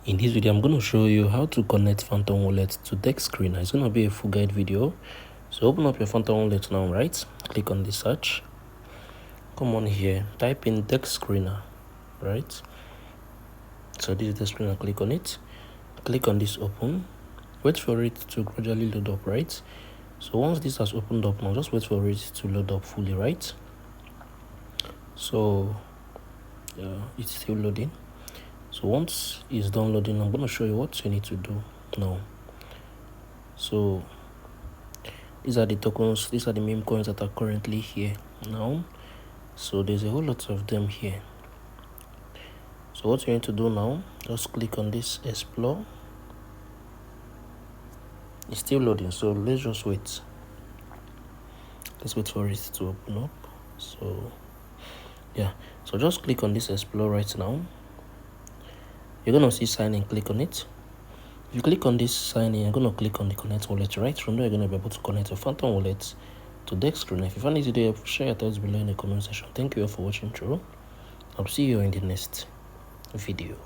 In this video, I'm going to show you how to connect Phantom Wallet to DEX Screener. It's going to be a full guide video. So open up your Phantom Wallet now, right? Click on the search. Come on here, type in DEX Screener, right? So this is the screener, click on it. Click on this open. Wait for it to gradually load up, right? So once this has opened up now, just wait for it to load up fully, right? So it's still loading. So once it's done loading, I'm going to show you what you need to do now. So these are the tokens, these are the meme coins that are currently here now. So there's a whole lot of them here. So what you need to do now, just click on this explore. It's still loading, so let's just wait. Let's wait for it to open up. So yeah, so just click on this explore right now. You're gonna see sign in, click on it. If you click on this sign in, you're gonna click on the connect wallet. Right from there, you're gonna be able to connect your Phantom wallet to DEX Screener. If you find this video, share your thoughts below in the comment section. Thank you all for watching through. I'll see you in the next video.